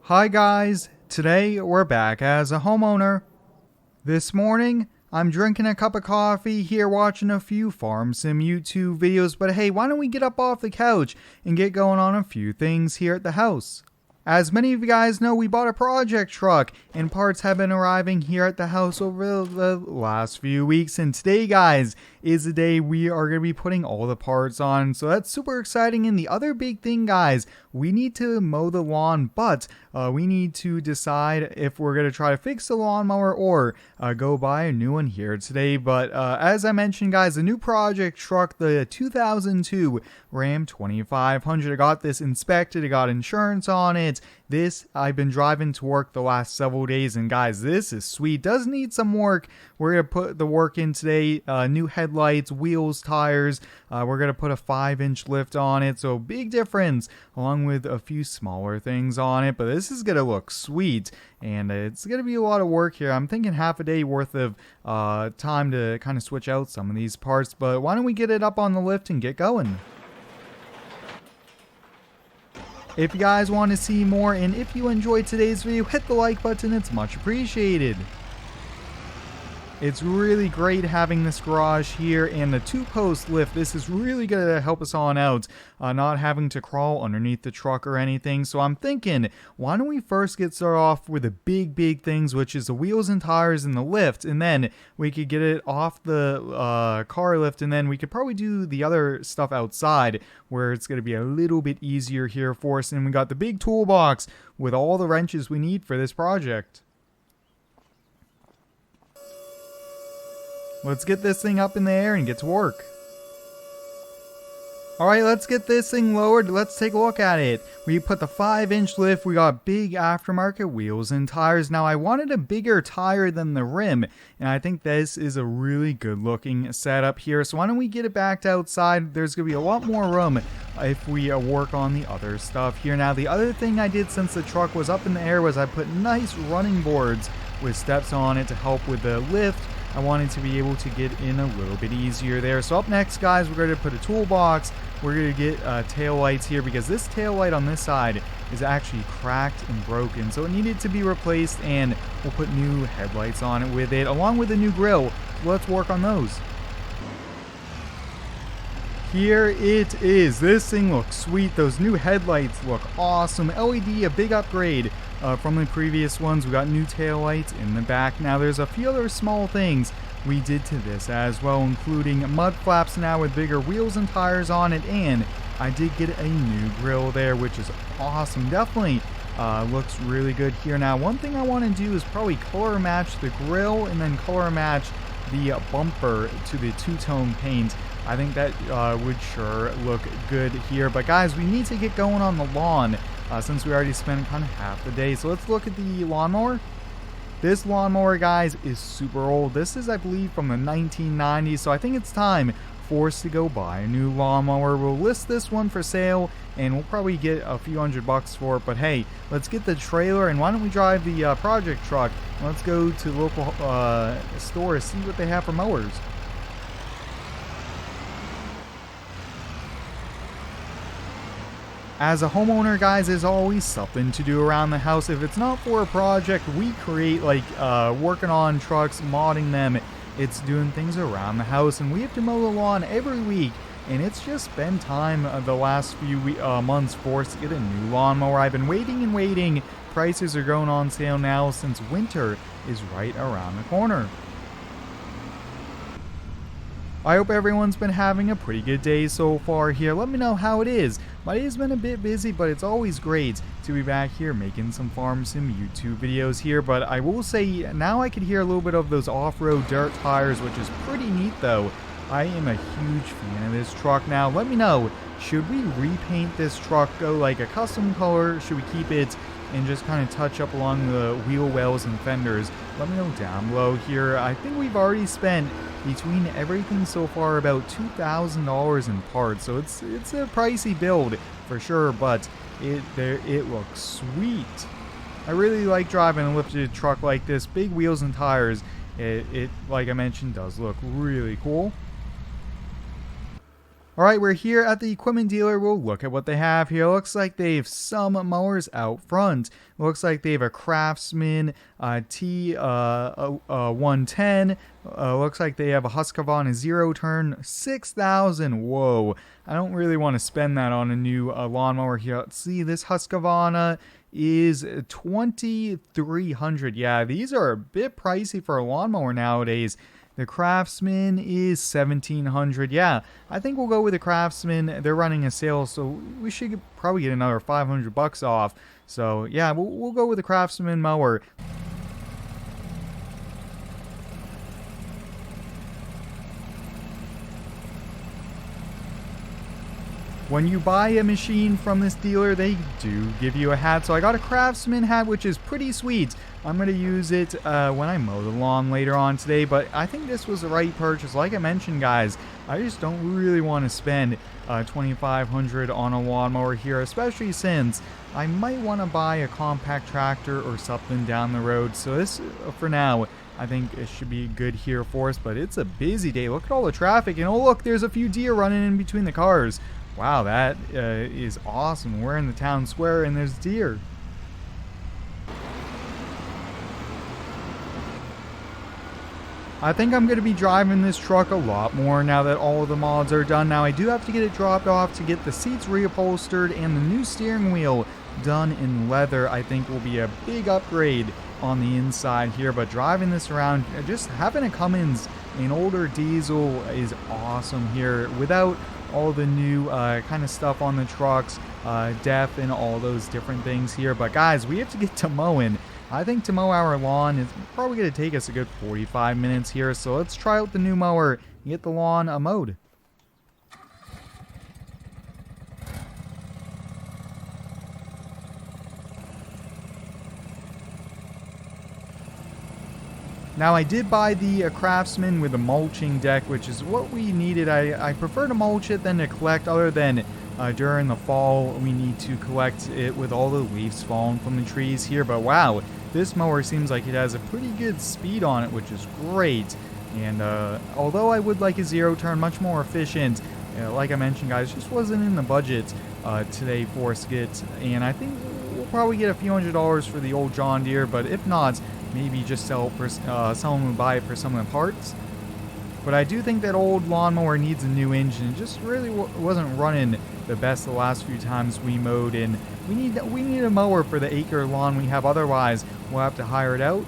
Hi guys, today we're back as a homeowner. This morning, I'm drinking a cup of coffee here watching a few farm sim YouTube videos, but hey, why don't we get up off the couch and get going on a few things here at the house. As many of you guys know, we bought a project truck and parts have been arriving here at the house over the last few weeks, and today guys is the day we are going to be putting all the parts on, so that's super exciting. And the other big thing guys, we need to mow the lawn, but we need to decide if we're going to try to fix the lawnmower or go buy a new one here today. But as I mentioned guys, the new project truck, the 2002 Ram 2500, I got this inspected, I got insurance on it. This I've been driving to work the last several days, and guys, this is sweet. Does need some work. We're gonna put the work in today. New headlights, wheels, tires. We're gonna put a 5-inch lift on it, so big difference, along with a few smaller things on it. But this is gonna look sweet, and it's gonna be a lot of work here. I'm thinking half a day worth of time to kind of switch out some of these parts. But why don't we get it up on the lift and get going? If you guys want to see more, and if you enjoyed today's video, hit the like button, it's much appreciated. It's really great having this garage here and the 2-post lift. This is really going to help us on out, not having to crawl underneath the truck or anything. So I'm thinking, why don't we first get started off with the big things, which is the wheels and tires and the lift, and then we could get it off the car lift, and then we could probably do the other stuff outside where it's going to be a little bit easier here for us. And we got the big toolbox with all the wrenches we need for this project. Let's get this thing up in the air and get to work. Alright, let's get this thing lowered. Let's take a look at it. We put the 5-inch lift. We got big aftermarket wheels and tires. Now, I wanted a bigger tire than the rim, and I think this is a really good looking setup here. So why don't we get it backed outside? There's going to be a lot more room if we work on the other stuff here. Now, the other thing I did since the truck was up in the air was I put nice running boards with steps on it to help with the lift. I wanted to be able to get in a little bit easier there. So up next, guys, we're going to put a toolbox. We're going to get tail lights here because this tail light on this side is actually cracked and broken. So it needed to be replaced, and we'll put new headlights on it with it, along with a new grill. Let's work on those. Here it is. This thing looks sweet. Those new headlights look awesome. LED, a big upgrade from the previous ones. We got new tail lights in the back. Now there's a few other small things we did to this as well, including mud flaps now with bigger wheels and tires on it, and I did get a new grill there, which is awesome. Definitely looks really good here. Now, one thing I want to do is probably color match the grill and then color match the bumper to the two-tone paint. I think that would sure look good here. But guys, we need to get going on the lawn since we already spent kind of half the day. So let's look at the lawnmower. This lawnmower, guys, is super old. This is, I believe, from the 1990s. So I think it's time for us to go buy a new lawnmower. We'll list this one for sale, and we'll probably get a few $100 for it. But hey, let's get the trailer, and why don't we drive the project truck? Let's go to the local store, see what they have for mowers. As a homeowner, guys, there's always something to do around the house. If it's not for a project we create, like working on trucks, modding them, it's doing things around the house. And we have to mow the lawn every week, and it's just been time the last few months for us to get a new lawnmower. I've been waiting and waiting. Prices are going on sale now since winter is right around the corner. I hope everyone's been having a pretty good day so far here. Let me know how it is. My day's been a bit busy, but it's always great to be back here making some farm sim YouTube videos here. But I will say, now I can hear a little bit of those off-road dirt tires, which is pretty neat though. I am a huge fan of this truck. Now, let me know, should we repaint this truck, go like a custom color? Should we keep it and just kind of touch up along the wheel wells and fenders? Let me know down below here. I think we've already spent between everything so far about $2,000 in parts, so it's a pricey build for sure, but it looks sweet. I really like driving a lifted truck like this. Big wheels and tires, it like I mentioned, does look really cool. All right, we're here at the equipment dealer. We'll look at what they have here. Looks like they have some mowers out front. Looks like they have a Craftsman T110. Looks like they have a Husqvarna zero turn 6,000. Whoa, I don't really want to spend that on a new lawnmower here. Let's see, this Husqvarna is 2,300. Yeah, these are a bit pricey for a lawnmower nowadays. The Craftsman is 1,700. Yeah, I think we'll go with the Craftsman. They're running a sale, so we should probably get another 500 bucks off. So yeah, we'll go with the Craftsman mower. When you buy a machine from this dealer, they do give you a hat. So I got a Craftsman hat, which is pretty sweet. I'm going to use it when I mow the lawn later on today, but I think this was the right purchase. Like I mentioned, guys, I just don't really want to spend $2,500 on a lawnmower here, especially since I might want to buy a compact tractor or something down the road. So this, for now, I think it should be good here for us, but it's a busy day. Look at all the traffic, and oh look, there's a few deer running in between the cars. Wow, that is awesome. We're in the town square and there's deer. I think I'm going to be driving this truck a lot more now that all of the mods are done. Now I do have to get it dropped off to get the seats reupholstered, and the new steering wheel done in leather I think will be a big upgrade on the inside here. But driving this around, just having a Cummins, an older diesel, is awesome here without all the new kind of stuff on the trucks, depth and all those different things here. But guys, we have to get to mowing. I think to mow our lawn is probably going to take us a good 45 minutes here. So let's try out the new mower and get the lawn mowed. Now I did buy the Craftsman with a mulching deck, which is what we needed. I prefer to mulch it than to collect, other than during the fall we need to collect it with all the leaves falling from the trees here. But wow, this mower seems like it has a pretty good speed on it, which is great. And although I would like a zero turn, much more efficient, like I mentioned, guys, just wasn't in the budget today for us to get. And I think we'll probably get a few $100s for the old John Deere, but if not, maybe just sell it for someone would buy it for some of the parts. But I do think that old lawnmower needs a new engine. It just really wasn't running the best the last few times we mowed, and we need a mower for the acre lawn we have. Otherwise, we'll have to hire it out.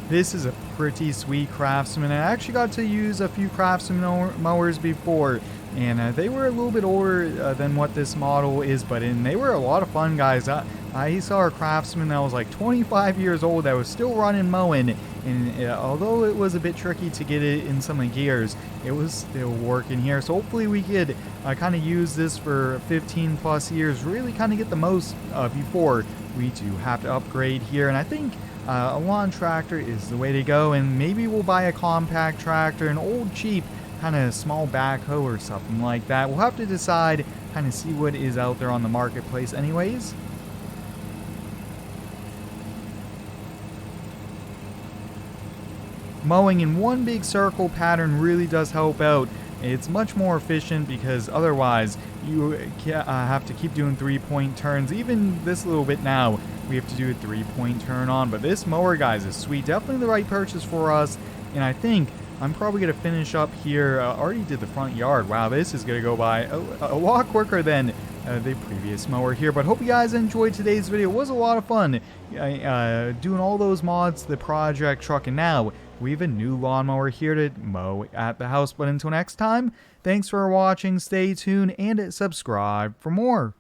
This is a pretty sweet Craftsman. I actually got to use a few Craftsman mowers before, and they were a little bit older than what this model is, but they were a lot of fun, guys. I saw a Craftsman that was like 25 years old that was still running mowing, and although it was a bit tricky to get it in some of the gears, it was still working here. So hopefully we could kind of use this for 15 plus years, really kind of get the most before we do have to upgrade here. And I think a lawn tractor is the way to go, and maybe we'll buy a compact tractor, an old cheap kind of small backhoe or something like that. We'll have to decide, kind of see what is out there on the marketplace anyways. Mowing in one big circle pattern really does help out. It's much more efficient because otherwise you have to keep doing 3-point turns. Even this little bit now, we have to do a 3-point turn on. But this mower, guys, is sweet. Definitely the right purchase for us. And I think I'm probably going to finish up here. Already did the front yard. Wow, this is going to go by a lot quicker than the previous mower here. But hope you guys enjoyed today's video. It was a lot of fun doing all those mods, the project truck, and now we have a new lawnmower here to mow at the house. But until next time, thanks for watching, stay tuned, and subscribe for more.